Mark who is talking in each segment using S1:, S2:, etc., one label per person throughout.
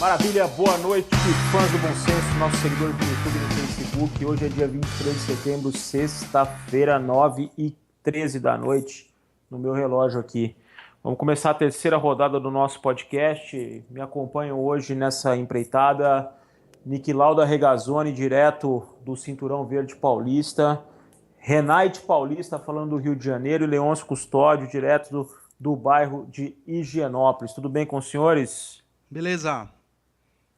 S1: Maravilha, boa noite, fãs do Bom Senso, nosso seguidor do YouTube e no Facebook. Hoje é dia 23 de setembro, sexta-feira, 9h13 da noite, no meu relógio aqui. Vamos começar a terceira rodada do nosso podcast. Me acompanham hoje nessa empreitada Niquilauda Regazzoni, direto do Cinturão Verde Paulista, Renate Paulista, falando do Rio de Janeiro, e Leôncio Custódio, direto do bairro de Higienópolis. Tudo bem com os senhores?
S2: Beleza.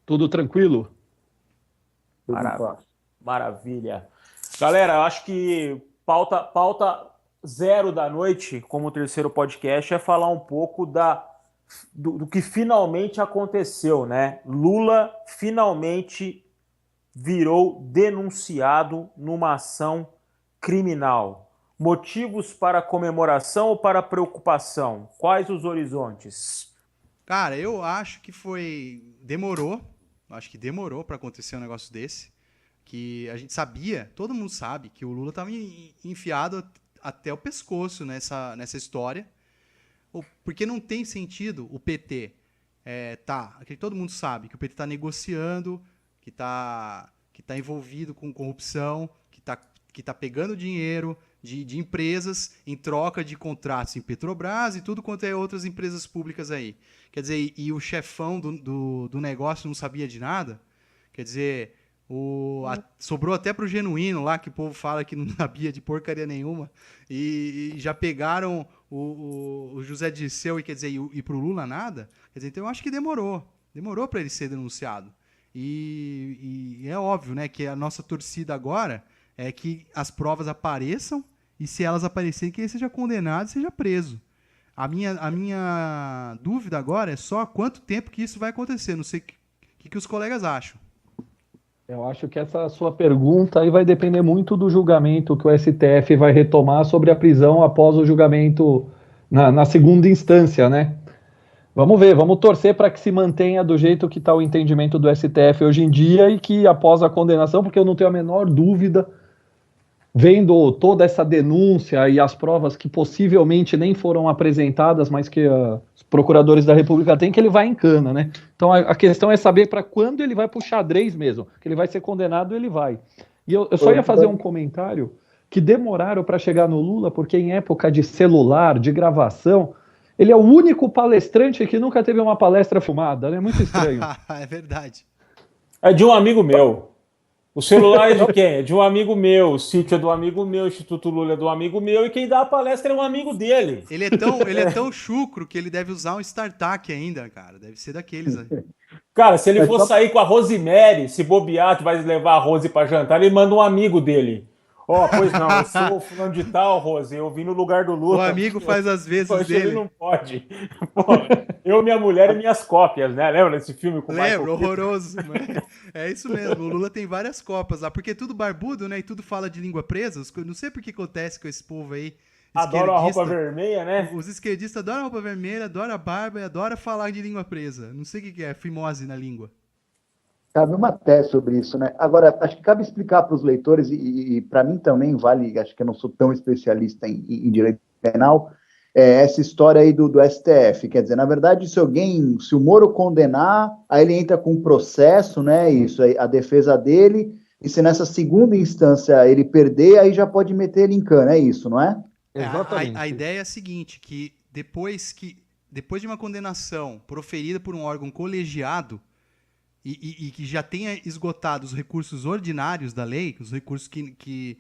S3: Tudo tranquilo?
S1: Maravilha. Galera, eu acho que pauta zero da noite, como terceiro podcast, é falar um pouco do que finalmente aconteceu, né? Lula finalmente virou denunciado numa ação criminal. Motivos para comemoração ou para preocupação? Quais os horizontes?
S2: Cara, eu acho que demorou. Acho que demorou para acontecer um negócio desse. Que a gente sabia, todo mundo sabe, que o Lula estava enfiado até o pescoço nessa história. Porque não tem sentido o PT todo mundo sabe que o PT está negociando, que tá envolvido com corrupção, que tá pegando dinheiro de empresas em troca de contratos em Petrobras e tudo quanto é outras empresas públicas aí. Quer dizer, e o chefão do negócio não sabia de nada? Quer dizer, sobrou até pro Genuíno lá, que o povo fala que não sabia de porcaria nenhuma, e já pegaram o José Dirceu, quer dizer, e pro Lula nada? Quer dizer, então eu acho que demorou para ele ser denunciado. E é óbvio, né, que a nossa torcida agora é que as provas apareçam, e se elas aparecerem, que ele seja condenado e seja preso. A minha dúvida agora é só quanto tempo que isso vai acontecer. Não sei o que os colegas acham.
S3: Eu acho que essa sua pergunta aí vai depender muito do julgamento que o STF vai retomar sobre a prisão após o julgamento na segunda instância, né? Vamos ver, vamos torcer para que se mantenha do jeito que está o entendimento do STF hoje em dia e que após a condenação, porque eu não tenho a menor dúvida, vendo toda essa denúncia e as provas que possivelmente nem foram apresentadas, mas que os procuradores da República têm, que ele vai em cana, né? Então a questão é saber para quando ele vai pro xadrez mesmo, que ele vai ser condenado, ele vai. E eu só ia fazer um comentário que demoraram para chegar no Lula, porque em época de celular, de gravação, ele é o único palestrante que nunca teve uma palestra filmada, né? Muito estranho.
S2: É verdade.
S1: É de um amigo meu. O celular é de quem? É de um amigo meu. O sítio é do amigo meu. O Instituto Lula é do amigo meu. E quem dá a palestra é um amigo dele.
S2: Ele é tão chucro que ele deve usar um StarTAC ainda, cara. Deve ser daqueles aí.
S1: Cara, se ele for sair com a Rosemary, se bobear, tu vai levar a Rose pra jantar, ele manda um amigo dele. Pois não, eu sou o fulano de tal, Rose, eu vim no lugar do Lula.
S2: O amigo faz as vezes dele.
S1: Ele não pode. Eu, minha mulher e minhas cópias, né? Lembra desse filme com o Michael
S2: Lembro, horroroso. É isso mesmo, o Lula tem várias copas lá, porque é tudo barbudo, né? E tudo fala de língua presa. Não sei por que acontece com esse povo aí.
S1: Adora a roupa vermelha, né?
S2: Os esquerdistas adoram a roupa vermelha, adoram a barba e adoram falar de língua presa. Não sei o que é, fimose na língua.
S4: Cabe uma tese sobre isso, né? Agora, acho que cabe explicar para os leitores, e para mim também vale, acho que eu não sou tão especialista em direito penal, essa história aí do STF. Quer dizer, na verdade, se o Moro condenar, aí ele entra com um processo, né? Isso aí, a defesa dele, e se nessa segunda instância ele perder, aí já pode meter ele em cana, é isso, não é?
S2: Exatamente. A ideia é a seguinte, que depois de uma condenação proferida por um órgão colegiado, e que já tenha esgotado os recursos ordinários da lei, os recursos que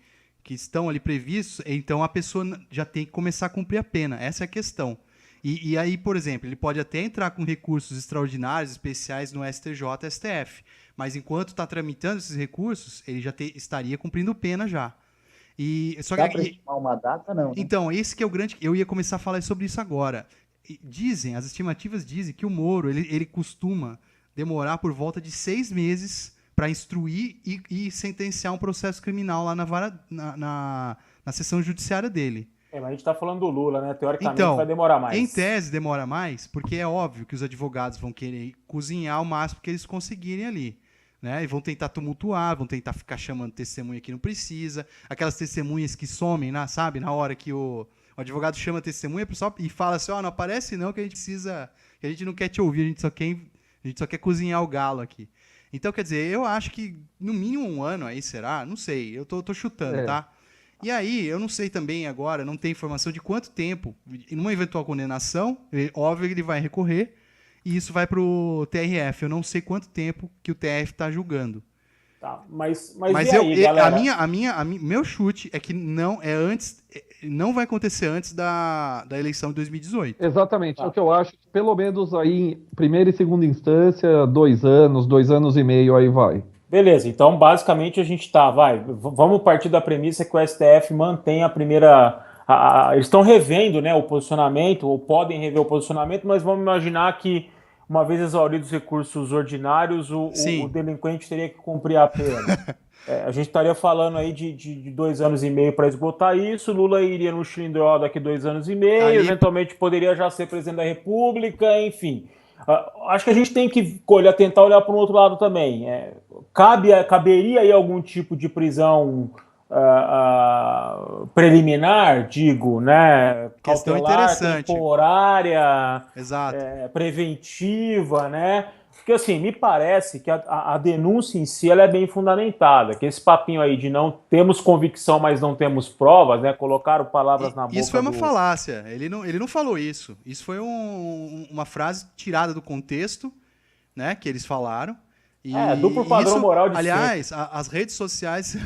S2: estão ali previstos, então a pessoa já tem que começar a cumprir a pena. Essa é a questão. E aí, por exemplo, ele pode até entrar com recursos extraordinários, especiais no STJ, STF, mas enquanto está tramitando esses recursos, ele já estaria cumprindo pena já.
S4: Dá para estimar uma data, não? Né?
S2: Então, esse que é o grande... Eu ia começar a falar sobre isso agora. As estimativas dizem que o Moro, ele costuma demorar por volta de 6 meses para instruir e sentenciar um processo criminal lá na seção judiciária dele.
S1: Mas a gente está falando do Lula, né? Teoricamente vai demorar mais.
S2: Em tese demora mais, porque é óbvio que os advogados vão querer cozinhar o máximo que eles conseguirem ali. Né? E vão tentar tumultuar, vão tentar ficar chamando testemunha que não precisa. Aquelas testemunhas que somem, sabe? Na hora que o advogado chama a testemunha pessoal, e fala assim, não aparece não, que a gente precisa, que a gente não quer te ouvir, a gente só quer A gente só quer cozinhar o galo aqui. Então, quer dizer, eu acho que no mínimo 1 ano aí será, não sei, eu tô chutando, tá? E aí, eu não sei também agora, não tem informação de quanto tempo, numa eventual condenação, óbvio que ele vai recorrer, e isso vai pro TRF. Eu não sei quanto tempo que o TRF tá julgando.
S1: Tá, mas
S2: Mas
S1: e aí, galera?
S2: meu chute é que não vai acontecer antes da eleição de 2018.
S3: Exatamente, é o que eu acho, que pelo menos aí, em primeira e segunda instância, 2 anos e meio, aí vai.
S1: Beleza, então basicamente a gente vamos partir da premissa que o STF mantém a primeira... eles estão revendo, né, o posicionamento, ou podem rever o posicionamento, mas vamos imaginar que, uma vez exauridos os recursos ordinários, o delinquente teria que cumprir a pena. A gente estaria falando aí de 2 anos e meio para esgotar isso, Lula iria no xilindró daqui 2 anos e meio, eventualmente poderia já ser presidente da República, enfim... acho que a gente tem que tentar olhar para o outro lado também. Caberia aí algum tipo de prisão preliminar, digo, né?
S2: Questão
S1: cautelar,
S2: interessante.
S1: temporária,
S2: Exato.
S1: preventiva, né? Porque assim, me parece que a denúncia em si ela é bem fundamentada, que esse papinho aí de não temos convicção, mas não temos provas, né? Colocaram palavras na boca.
S2: Isso foi uma falácia. Ele não falou isso. Isso foi uma frase tirada do contexto, né? Que eles falaram. E
S1: duplo padrão moral de
S2: aliás, as redes sociais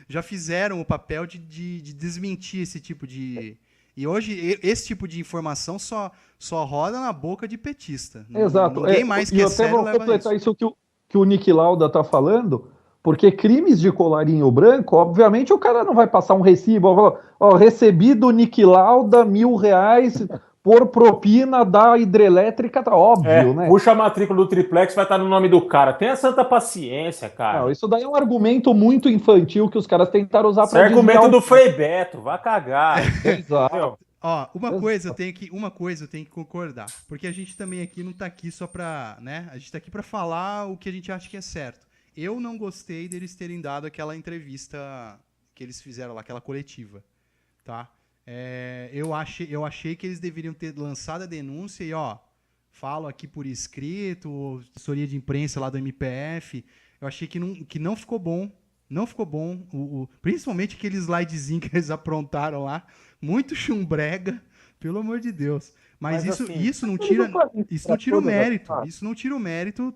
S2: já fizeram o papel de desmentir esse tipo de... E hoje, esse tipo de informação só roda na boca de petista.
S3: Exato.
S2: Ninguém mais que é sério leva
S3: completar isso que o Nick Lauda está falando, porque crimes de colarinho branco, obviamente o cara não vai passar um recibo, recebi do Nick Lauda R$1.000 por propina da hidrelétrica, tá óbvio, né?
S1: Puxa a matrícula do triplex, vai estar no nome do cara. Tenha santa paciência, cara.
S3: Não, isso daí é um argumento muito infantil que os caras tentaram usar para
S1: desviar. Argumento do Frei Beto, vai cagar.
S3: Exato.
S2: Ó, uma coisa eu tenho que concordar, porque a gente também aqui não tá aqui só pra, né? A gente tá aqui pra falar o que a gente acha que é certo. Eu não gostei deles terem dado aquela entrevista que eles fizeram lá, aquela coletiva, tá? Eu achei que eles deveriam ter lançado a denúncia e, falo aqui por escrito, assessoria de imprensa lá do MPF. Eu achei que não ficou bom. Não ficou bom. Principalmente aquele slidezinho que eles aprontaram lá. Muito chumbrega, pelo amor de Deus. Mas isso não tira o mérito. Isso não tira o mérito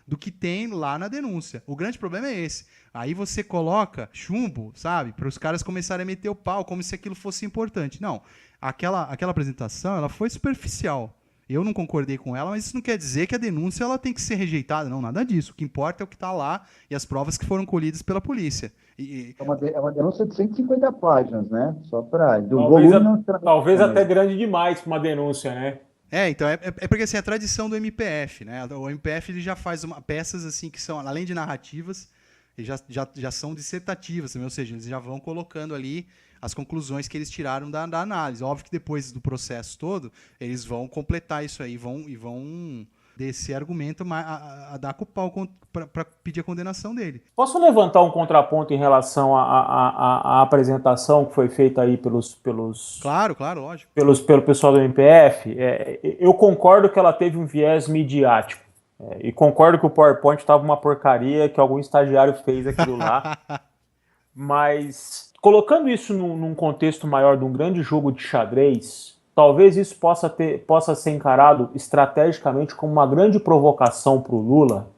S2: do que tem lá na denúncia. O grande problema é esse. Aí você coloca chumbo, sabe? Para os caras começarem a meter o pau, como se aquilo fosse importante. Não. Aquela apresentação, ela foi superficial. Eu não concordei com ela, mas isso não quer dizer que a denúncia ela tem que ser rejeitada. Não, nada disso. O que importa é o que está lá e as provas que foram colhidas pela polícia.
S4: É uma denúncia de 150 páginas, né? Só para...
S1: Talvez até grande demais para uma denúncia, né?
S2: Então, é porque assim, a tradição do MPF, né? O MPF ele já faz peças assim que são, além de narrativas, já são dissertativas, ou seja, eles já vão colocando ali as conclusões que eles tiraram da análise. Óbvio que depois do processo todo, eles vão completar isso aí e vão desse argumento a dar com o pau para pedir a condenação dele.
S1: Posso levantar um contraponto em relação à apresentação que foi feita aí pelos
S2: Claro, lógico.
S1: Pelo pessoal do MPF? Eu concordo que ela teve um viés midiático. E concordo que o PowerPoint estava uma porcaria, que algum estagiário fez aquilo lá. Mas, colocando isso num contexto maior de um grande jogo de xadrez, talvez isso possa ser encarado estrategicamente como uma grande provocação para o Lula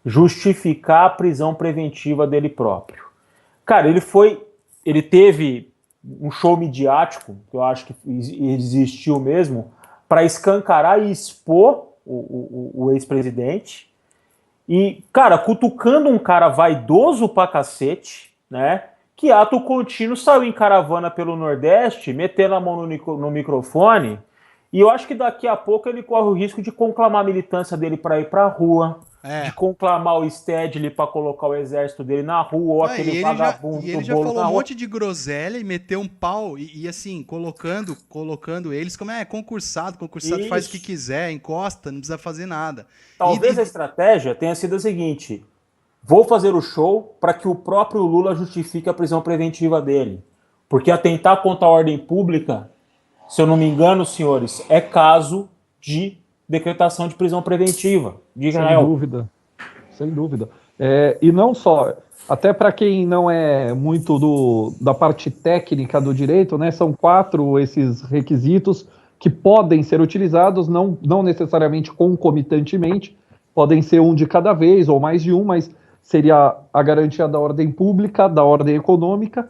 S1: justificar a prisão preventiva dele próprio. Cara, ele teve um show midiático, que eu acho que existiu mesmo, para escancarar e expor o ex-presidente. E, cara, cutucando um cara vaidoso pra cacete, né? Que ato contínuo saiu em caravana pelo Nordeste, metendo a mão no microfone, e eu acho que daqui a pouco ele corre o risco de conclamar a militância dele para ir pra rua, de conclamar o Stedley para colocar o exército dele na rua, ou aquele vagabundo do bolo.
S2: E ele já falou um monte de groselha e meteu um pau, e assim, colocando eles como concursado
S1: Isso.
S2: Faz o que quiser, encosta, não precisa fazer nada.
S1: Talvez a estratégia tenha sido a seguinte: vou fazer o show para que o próprio Lula justifique a prisão preventiva dele. Porque atentar contra a ordem pública, se eu não me engano, senhores, é caso de decretação de prisão preventiva. Diga,
S3: Sem
S1: Rael.
S3: dúvida, sem dúvida. E não só, até para quem não é muito da parte técnica do direito, né, são 4 esses requisitos que podem ser utilizados, não necessariamente concomitantemente, podem ser um de cada vez ou mais de um, mas seria a garantia da ordem pública, da ordem econômica,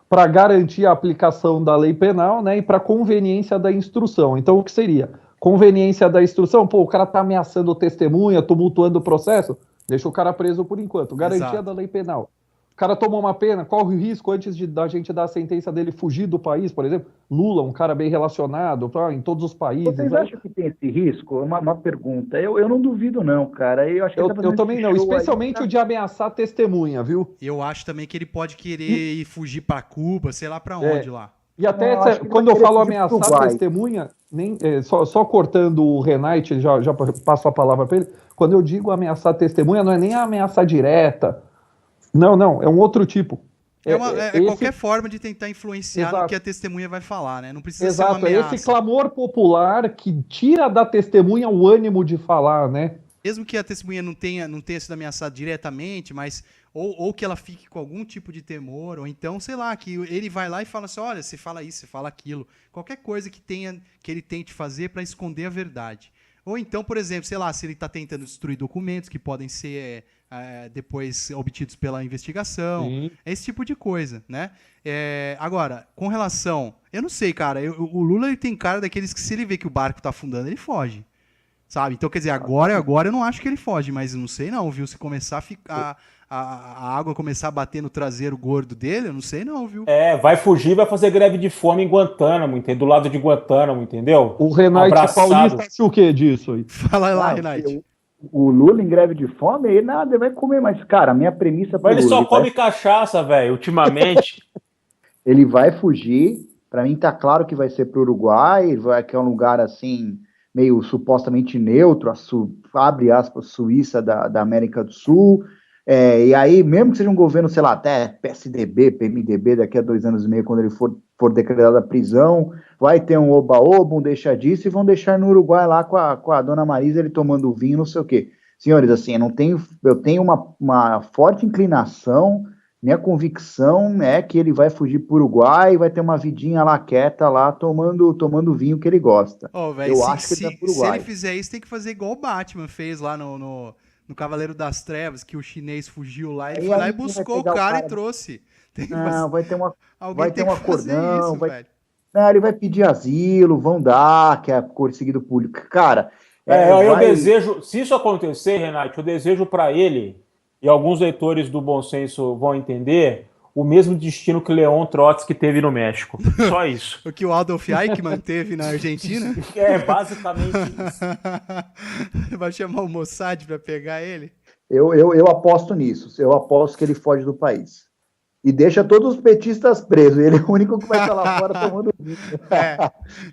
S3: para garantir a aplicação da lei penal, né, e para conveniência da instrução. Então, o que seria? Conveniência da instrução, o cara está ameaçando testemunha, tumultuando o processo, deixa o cara preso por enquanto. Garantia
S2: Exato.
S3: da lei penal. O cara tomou uma pena, corre o risco antes da gente dar a sentença dele fugir do país, por exemplo. Lula, um cara bem relacionado em todos os países.
S5: Vocês acham que tem esse risco? Uma pergunta. Eu não duvido, não, cara. Eu acho que
S3: eu também não, especialmente o de ameaçar testemunha, viu?
S2: Eu acho também que ele pode querer ir fugir para Cuba, sei lá para onde lá.
S3: E até quando eu falo ameaçar testemunha, só cortando o Renate, já passo a palavra para ele, quando eu digo ameaçar testemunha, não é nem a ameaça direta. Não, é um outro tipo.
S2: Qualquer forma de tentar influenciar no que a testemunha vai falar, né? Não precisa ser uma
S3: ameaça. É esse clamor popular que tira da testemunha o ânimo de falar, né?
S2: Mesmo que a testemunha não tenha sido ameaçada diretamente, mas ou que ela fique com algum tipo de temor, ou então, sei lá, que ele vai lá e fala assim, olha, você fala isso, você fala aquilo. Qualquer coisa que ele tente fazer para esconder a verdade. Ou então, por exemplo, sei lá, se ele está tentando destruir documentos que podem ser depois obtidos pela investigação, esse tipo de coisa, né? Agora, com relação... Eu não sei, cara, o Lula ele tem cara daqueles que se ele vê que o barco está afundando, ele foge. Sabe? Então, quer dizer, agora eu não acho que ele foge, mas não sei não, viu? Se começar a ficar... A água começar a bater no traseiro gordo dele, eu não sei não, viu?
S1: Vai fugir, vai fazer greve de fome em Guantánamo, do lado de Guantánamo, entendeu?
S3: O Renate Paulista acha o que disso aí?
S2: Fala lá, Renate.
S5: O Lula em greve de fome, ele nada, vai comer, mas, cara, a minha premissa...
S1: Mas ele só come cachaça, velho, ultimamente.
S4: Ele vai fugir, pra mim tá claro que vai ser pro Uruguai, que é um lugar, assim, meio supostamente neutro, abre aspas, Suíça da América do Sul... e aí, mesmo que seja um governo, sei lá, até PSDB, PMDB, daqui a 2 anos e meio, quando ele for decretada a prisão, vai ter um oba-oba, um deixa disso, e vão deixar no Uruguai lá com a dona Marisa, ele tomando vinho, não sei o quê. Senhores, assim, eu tenho uma forte inclinação, minha convicção é que ele vai fugir para o Uruguai e vai ter uma vidinha lá quieta, lá, tomando vinho que ele gosta.
S2: Eu acho que ele vai pro Uruguai. Se ele fizer isso, tem que fazer igual o Batman fez lá no Cavaleiro das Trevas, que o chinês fugiu lá, ele foi lá e buscou o cara e trouxe.
S4: Vai ter um acordão,
S2: velho.
S4: Ele vai pedir asilo, vão dar, que é perseguido público. Cara,
S1: eu desejo, se isso acontecer, Renato, eu desejo para ele, e alguns leitores do Bom Senso vão entender, o mesmo destino que Leon Trotsky teve no México. Só isso.
S2: O que o Adolf Eichmann teve na Argentina?
S1: Basicamente isso.
S2: Vai chamar o Mossad para pegar ele?
S4: Eu aposto nisso. Eu aposto que ele foge do país. E deixa todos os petistas presos. Ele é o único que vai estar lá fora tomando vinho.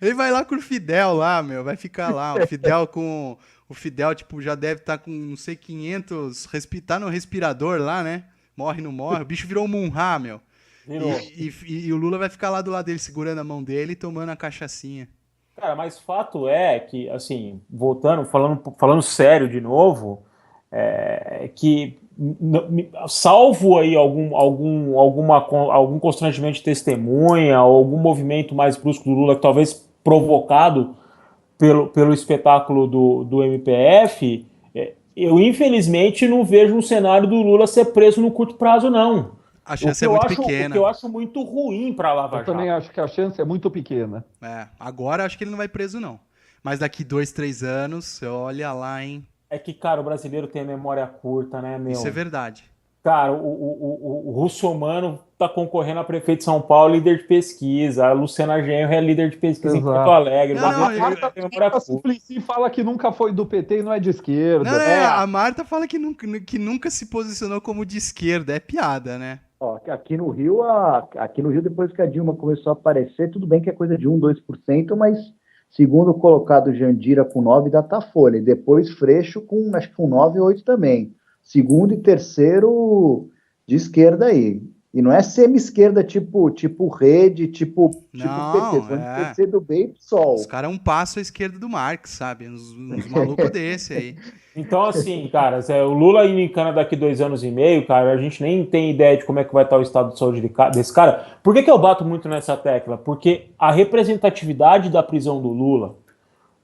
S2: Ele vai lá com o Fidel lá, meu. Vai ficar lá. O Fidel, tipo, já deve estar com, não sei, 500... Tá no respirador lá, né? Morre, não morre. O bicho virou um Munhá, meu. E o Lula vai ficar lá do lado dele, segurando a mão dele e tomando a cachaçinha.
S1: Cara, mas fato é que, assim, falando sério de novo, que salvo aí algum constrangimento de testemunha, ou algum movimento mais brusco do Lula, talvez provocado pelo espetáculo do MPF, eu infelizmente não vejo um cenário do Lula ser preso no curto prazo, não.
S2: A chance é muito pequena.
S1: O que eu acho muito ruim para a Lava Jato.
S3: Eu também acho que a chance é muito pequena.
S2: Agora acho que ele não vai preso, não. Mas daqui 2, 3 anos, olha lá, hein?
S1: É que, cara, o brasileiro tem a memória curta, né, meu?
S2: Isso é verdade.
S1: Cara, o Russomano tá concorrendo a prefeito de São Paulo, líder de pesquisa. A Luciana Genro é líder de pesquisa em Porto Alegre.
S3: A Suplicy fala que nunca foi do PT e não é de esquerda.
S2: A Marta fala que nunca se posicionou como de esquerda. É piada, né?
S5: Aqui no Rio, depois que a Dilma começou a aparecer, tudo bem que é coisa de 1, 2%, mas segundo colocado Jandira com 9 Datafolha, e depois Freixo acho que com 9 ou 8 também. Segundo e terceiro de esquerda aí.
S4: E não é semi-esquerda tipo Rede, tipo
S2: Não,
S4: PT. São de PC do bem e PSOL.
S2: Os caras um passo à esquerda do Marx, sabe? Uns malucos desse aí.
S1: Então, assim, cara, o Lula indo em cana daqui 2 anos e meio, cara, a gente nem tem ideia de como é que vai estar o estado de saúde desse cara. Por que eu bato muito nessa tecla? Porque a representatividade da prisão do Lula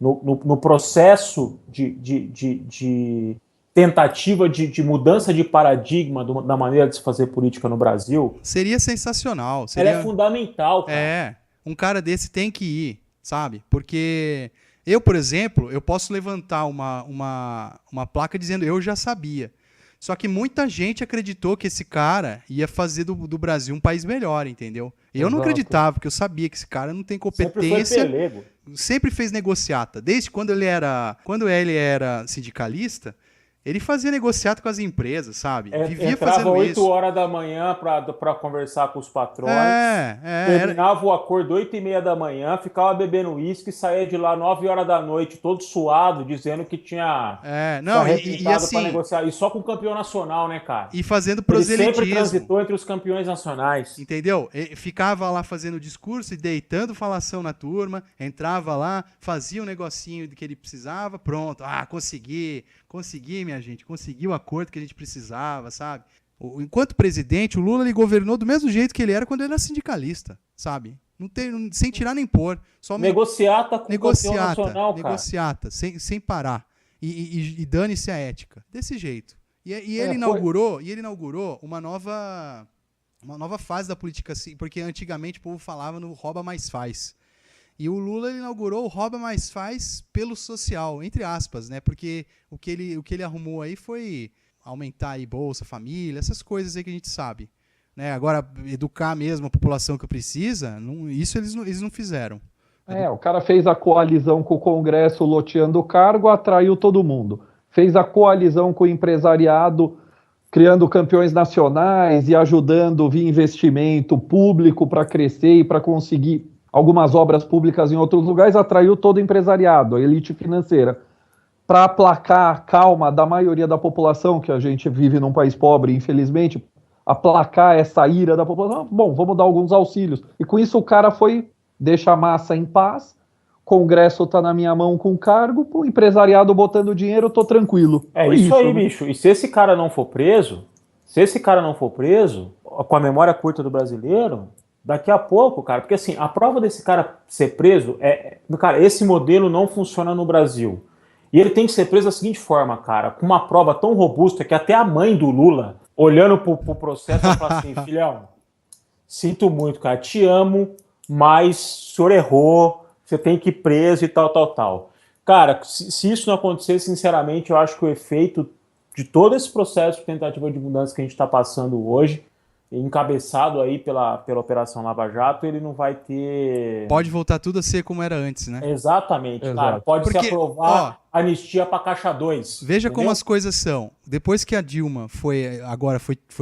S1: no processo de tentativa de mudança de paradigma da maneira de se fazer política no Brasil...
S2: Seria sensacional.
S1: Ela é fundamental, cara.
S2: É, um cara desse tem que ir, sabe? Porque eu, por exemplo, eu posso levantar uma placa dizendo eu já sabia. Só que muita gente acreditou que esse cara ia fazer do Brasil um país melhor, entendeu? Eu não acreditava, porque eu sabia que esse cara não tem competência.
S1: Sempre foi pelego.
S2: Sempre fez negociata. Desde quando ele era sindicalista, ele fazia negociata com as empresas, sabe? Vivia fazendo
S1: 8 horas da manhã para conversar com os patrões. Terminava o acordo 8h30 da manhã, ficava bebendo uísque e saía de lá 9 horas da noite, todo suado, dizendo que tinha
S2: e assim,
S1: para negociar. E só com o campeão nacional, né, cara?
S2: E fazendo proselitismo.
S1: Ele sempre transitou entre os campeões nacionais.
S2: Entendeu? Ele ficava lá fazendo discurso e deitando falação na turma, entrava lá, fazia um negocinho que ele precisava, pronto. Consegui, minha gente, consegui o acordo que a gente precisava, sabe? Enquanto presidente, o Lula ele governou do mesmo jeito que ele era quando ele era sindicalista, sabe? Sem tirar nem pôr. Só
S1: negociata com o campeão nacional, cara.
S2: Negociata, sem parar. E dane-se a ética. Desse jeito. Ele inaugurou uma nova fase da política, assim, porque antigamente o povo falava no rouba mais faz. E o Lula inaugurou o rouba mais faz pelo social, entre aspas, né? Porque o que ele arrumou aí foi aumentar aí Bolsa Família, essas coisas aí que a gente sabe. Né? Agora, educar mesmo a população que precisa, isso eles não fizeram.
S3: O cara fez a coalizão com o Congresso loteando o cargo, atraiu todo mundo. Fez a coalizão com o empresariado, criando campeões nacionais e ajudando via investimento público para crescer e para conseguir algumas obras públicas em outros lugares, atraiu todo o empresariado, a elite financeira. Para aplacar a calma da maioria da população, que a gente vive num país pobre, infelizmente, aplacar essa ira da população, bom, vamos dar alguns auxílios. E com isso o cara deixa a massa em paz, Congresso está na minha mão com cargo, o empresariado botando dinheiro, tô tranquilo.
S1: Isso aí, bicho. E se esse cara não for preso, com a memória curta do brasileiro, daqui a pouco, cara, porque assim, a prova desse cara ser preso cara, esse modelo não funciona no Brasil. E ele tem que ser preso da seguinte forma, cara, com uma prova tão robusta que até a mãe do Lula, olhando pro processo, vai falar assim, filhão, sinto muito, cara, te amo, mas o senhor errou, você tem que ir preso e tal. Cara, se isso não acontecer, sinceramente, eu acho que o efeito de todo esse processo de tentativa de mudança que a gente está passando hoje, encabeçado aí pela Operação Lava Jato, ele não vai ter...
S2: Pode voltar tudo a ser como era antes, né?
S1: Exatamente, cara. Pode se aprovar anistia para Caixa 2.
S2: Veja como as coisas são. Depois que a Dilma foi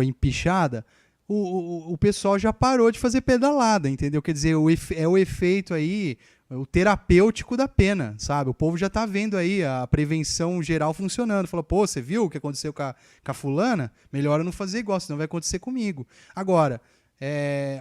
S2: empichada, o pessoal já parou de fazer pedalada, entendeu? Quer dizer, é o efeito aí, o terapêutico da pena, sabe? O povo já tá vendo aí a prevenção geral funcionando. Falou, pô, você viu o que aconteceu com a fulana? Melhor eu não fazer igual, senão vai acontecer comigo. Agora,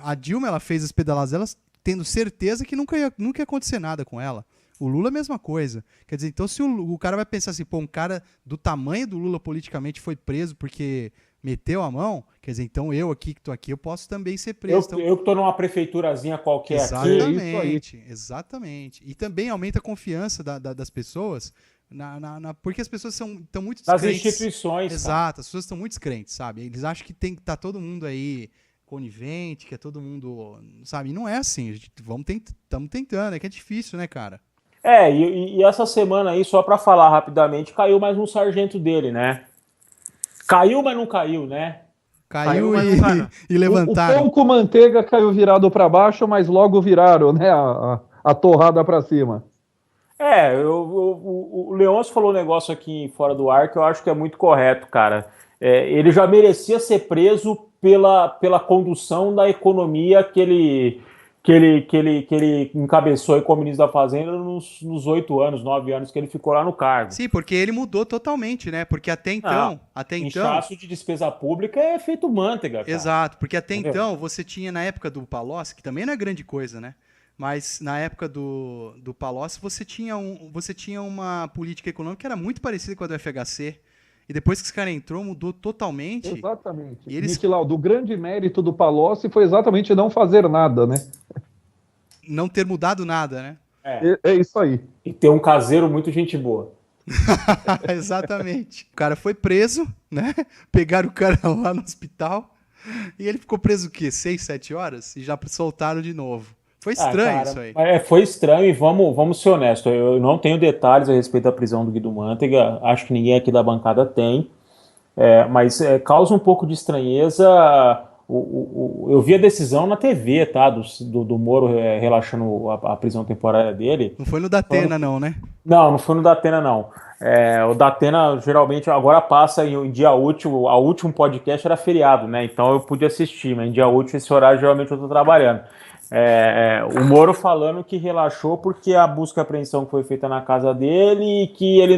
S2: a Dilma, ela fez as pedaladas dela tendo certeza que nunca ia acontecer nada com ela. O Lula é a mesma coisa. Quer dizer, então se o cara vai pensar assim, pô, um cara do tamanho do Lula politicamente foi preso porque meteu a mão, quer dizer, então eu aqui que tô aqui, eu posso também ser preso.
S1: Eu que tô numa prefeiturazinha qualquer
S2: aqui. Exatamente. E também aumenta a confiança das pessoas, porque as pessoas estão muito descrentes.
S1: Das instituições.
S2: Exato, as pessoas estão muito descrentes, sabe? Eles acham que tem que estar todo mundo aí conivente, que é todo mundo, sabe? E não é assim, estamos tentando, é que é difícil, né, cara?
S1: E essa semana aí, só pra falar rapidamente, caiu mais um sargento dele, né? Caiu, mas não caiu, né?
S2: Caiu e levantaram.
S3: O pão com manteiga caiu virado para baixo, mas logo viraram, né? A torrada para cima.
S1: O Leôncio falou um negócio aqui fora do ar que eu acho que é muito correto, cara. Ele já merecia ser preso pela condução da economia que que ele encabeçou aí como ministro da Fazenda nos 8 anos, 9 anos que ele ficou lá no cargo.
S2: Sim, porque ele mudou totalmente, né? Porque até então...
S1: Inchaço de despesa pública é feito manteiga, cara.
S2: Exato, porque até
S1: Entendeu?
S2: então você tinha, na época do Palocci, que também não é grande coisa, né? Mas na época do Palocci você tinha uma política econômica que era muito parecida com a do FHC. E depois que esse cara entrou, mudou totalmente.
S3: Exatamente.
S2: E eles...
S3: Niquilaldo, o grande mérito do Palocci foi exatamente não fazer nada, né?
S2: Não ter mudado nada, né?
S3: É isso aí.
S1: E ter um caseiro muito gente boa.
S2: Exatamente. O cara foi preso, né? Pegaram o cara lá no hospital. E ele ficou preso o quê? 6, 7 horas? E já soltaram de novo. Foi estranho
S1: cara,
S2: isso aí.
S1: Foi estranho e vamos ser honestos. Eu não tenho detalhes a respeito da prisão do Guido Mantega. Acho que ninguém aqui da bancada tem. Mas causa um pouco de estranheza. Eu vi a decisão na TV, tá? Do Moro relaxando a prisão temporária dele.
S2: Não foi no Datena, não, né?
S1: Não foi no Datena, não. O Datena geralmente agora passa em dia útil. O último podcast era feriado, né? Então eu pude assistir, mas em dia útil, esse horário, geralmente eu tô trabalhando. O Moro falando que relaxou porque a busca e apreensão que foi feita na casa dele e que ele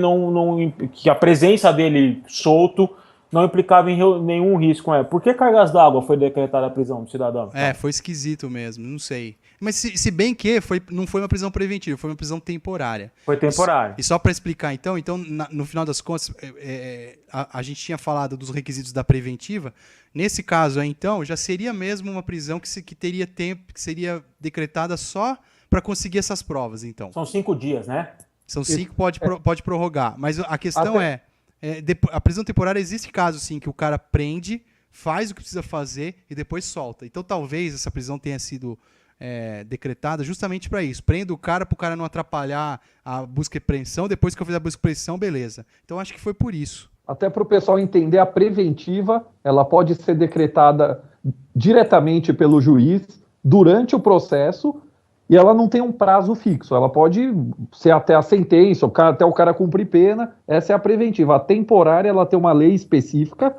S1: que a presença dele solto não implicava em nenhum risco. Por que cargas d'água foi decretada a prisão do cidadão?
S2: Foi esquisito mesmo, não sei. Mas se bem que não foi uma prisão preventiva, foi uma prisão temporária.
S1: Foi temporária.
S2: E só para explicar, então no final das contas, a gente tinha falado dos requisitos da preventiva. Nesse caso aí, então, já seria mesmo uma prisão que teria tempo, que seria decretada só para conseguir essas provas, então.
S1: São 5 dias, né?
S2: São 5, pode prorrogar. Mas a questão a prisão temporária existe caso, sim, que o cara prende, faz o que precisa fazer e depois solta. Então, talvez essa prisão tenha sido decretada justamente para isso. Prendo o cara para o cara não atrapalhar a busca e apreensão. Depois que eu fizer a busca e apreensão, beleza. Então, acho que foi por isso.
S3: Até para o pessoal entender, a preventiva, ela pode ser decretada diretamente pelo juiz durante o processo e ela não tem um prazo fixo. Ela pode ser até a sentença, até o cara cumprir pena. Essa é a preventiva. A temporária, ela tem uma lei específica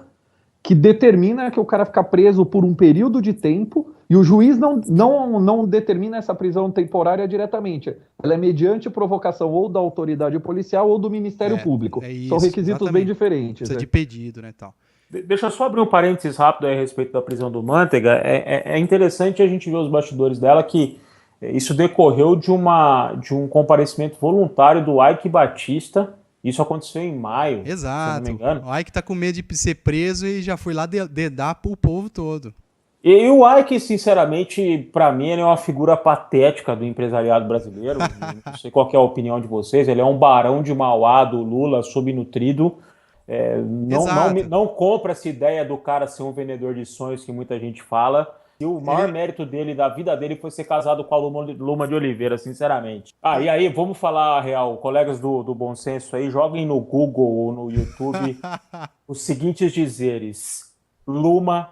S3: que determina que o cara fica preso por um período de tempo e o juiz não determina essa prisão temporária diretamente. Ela é mediante provocação ou da autoridade policial ou do Ministério Público.
S2: Isso,
S3: são requisitos
S2: exatamente.
S3: bem diferentes.
S2: Precisa de pedido, né, tal.
S1: Deixa eu só abrir um parênteses rápido aí a respeito da prisão do Mantega. É interessante a gente ver os bastidores dela, que isso decorreu de um comparecimento voluntário do Ike Batista. Isso aconteceu em maio.
S2: Exato.
S1: Se não me engano.
S2: O Ike tá com medo de ser preso e já foi lá dedar pro povo todo.
S1: E o Ike, sinceramente, para mim, ele é uma figura patética do empresariado brasileiro. Não sei qual que é a opinião de vocês. Ele é um barão de Mauá do Lula, subnutrido. Não compra essa ideia do cara ser um vendedor de sonhos que muita gente fala. E o maior mérito dele, da vida dele, foi ser casado com a Luma de Oliveira, sinceramente. E aí, vamos falar a real. Colegas do Bom Senso aí, joguem no Google ou no YouTube os seguintes dizeres: Luma,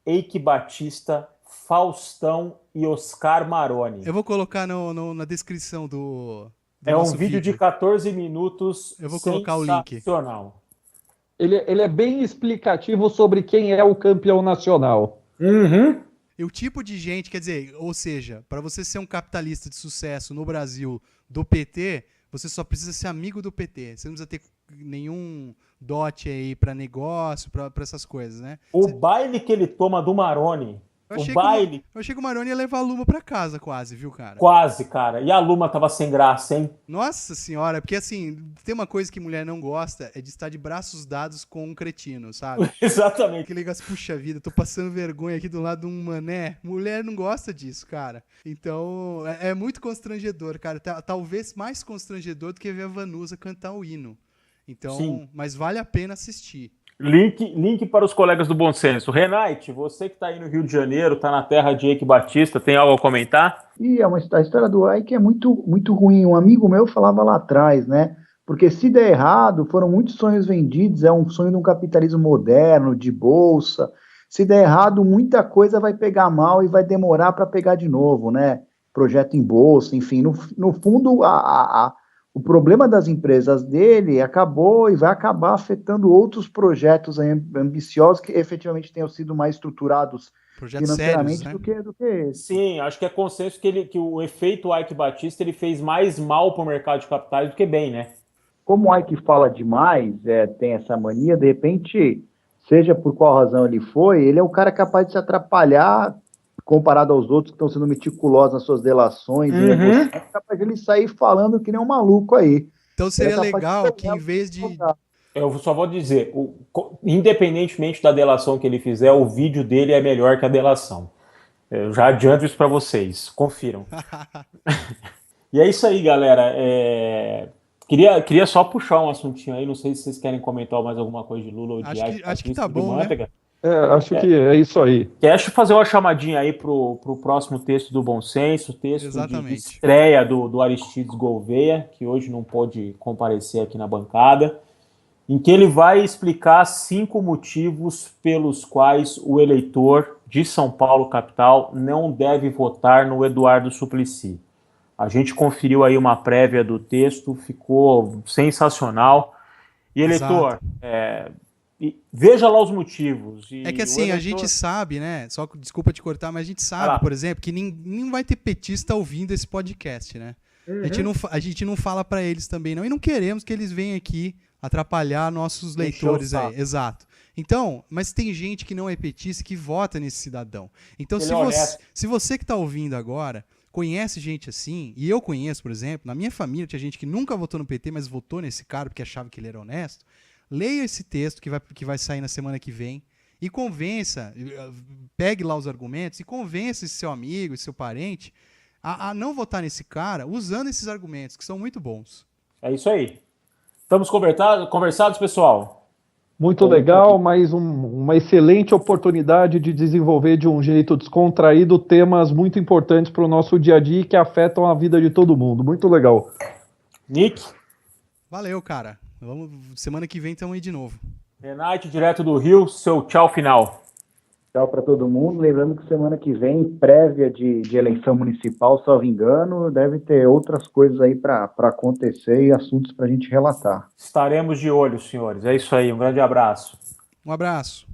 S1: Eike Batista, Faustão e Oscar Maroni.
S2: Eu vou colocar na descrição do
S1: um vídeo de 14 minutos.
S2: Eu vou colocar o link.
S1: Sensacional.
S3: Ele é bem explicativo sobre quem é o campeão nacional.
S1: Uhum.
S2: E o tipo de gente, quer dizer, ou seja, para você ser um capitalista de sucesso no Brasil do PT, você só precisa ser amigo do PT. Você não precisa ter nenhum dote aí para negócio, para essas coisas, né?
S1: Baile que ele toma do Maroni.
S2: Eu achei que o Maroni ia levar a Luma pra casa quase, viu, cara?
S1: Quase, cara. E a Luma tava sem graça, hein?
S2: Nossa senhora, porque assim, tem uma coisa que mulher não gosta, é de estar de braços dados com um cretino, sabe?
S1: Exatamente.
S2: Que liga, puxa vida, tô passando vergonha aqui do lado de um mané. Mulher não gosta disso, cara. Então, é muito constrangedor, cara. Talvez mais constrangedor do que ver a Vanusa cantar o hino. Então, sim. Mas vale a pena assistir.
S1: Link para os colegas do Bom Senso. Renate, você que está aí no Rio de Janeiro, está na terra de Eike Batista, tem algo a comentar?
S5: A história do Eike é muito, muito ruim. Um amigo meu falava lá atrás, né? Porque se der errado, foram muitos sonhos vendidos, é um sonho de um capitalismo moderno, de bolsa. Se der errado, muita coisa vai pegar mal e vai demorar para pegar de novo, né? Projeto em bolsa, enfim. No fundo, o problema das empresas dele acabou e vai acabar afetando outros projetos ambiciosos que efetivamente tenham sido mais estruturados
S2: Projetos sérios, né?
S5: do que esse.
S1: Sim, acho que é consenso que o efeito Ike Batista ele fez mais mal para o mercado de capitais do que bem, né?
S5: Como o Ike fala demais, tem essa mania, de repente, seja por qual razão ele foi, ele é um cara capaz de se atrapalhar comparado aos outros que estão sendo meticulosos nas suas delações, é capaz de ele sair falando que nem um maluco aí.
S2: Então seria legal que em vez de...
S1: Eu só vou dizer, independentemente da delação que ele fizer, o vídeo dele é melhor que a delação. Eu já adianto isso para vocês, confiram. E é isso aí, galera. Queria só puxar um assuntinho aí, não sei se vocês querem comentar mais alguma coisa de Lula ou de
S2: acho que tá bom, né?
S3: Acho que é isso aí.
S1: Quero fazer uma chamadinha aí pro próximo texto do Bom Senso, texto de estreia do Aristides Gouveia, que hoje não pôde comparecer aqui na bancada, em que ele vai explicar 5 motivos pelos quais o eleitor de São Paulo capital não deve votar no Eduardo Suplicy. A gente conferiu aí uma prévia do texto, ficou sensacional. E eleitor, veja lá os motivos.
S2: É que assim, a gente sabe, né? Só desculpa te cortar, mas a gente sabe, por exemplo, que nem vai ter petista ouvindo esse podcast, né? A gente não fala para eles também, não. E não queremos que eles venham aqui atrapalhar nossos leitores aí. Exato. Então, mas tem gente que não é petista que vota nesse cidadão. Então, se você que está ouvindo agora conhece gente assim, e eu conheço, por exemplo, na minha família tinha gente que nunca votou no PT, mas votou nesse cara porque achava que ele era honesto, leia esse texto que vai sair na semana que vem e convença, pegue lá os argumentos e convença esse seu amigo, esse seu parente a não votar nesse cara usando esses argumentos, que são muito bons.
S1: É isso aí. Estamos conversados, pessoal?
S3: Muito legal, mas uma excelente oportunidade de desenvolver de um jeito descontraído temas muito importantes para o nosso dia a dia e que afetam a vida de todo mundo. Muito legal.
S1: Nick?
S2: Valeu, cara. Semana que vem estamos aí de novo.
S1: Renate, direto do Rio, seu tchau final.
S5: Tchau para todo mundo. Lembrando que semana que vem, prévia de eleição municipal, salvo engano, deve ter outras coisas aí para acontecer e assuntos para a gente relatar.
S1: Estaremos de olho, senhores. É isso aí. Um grande abraço.
S2: Um abraço.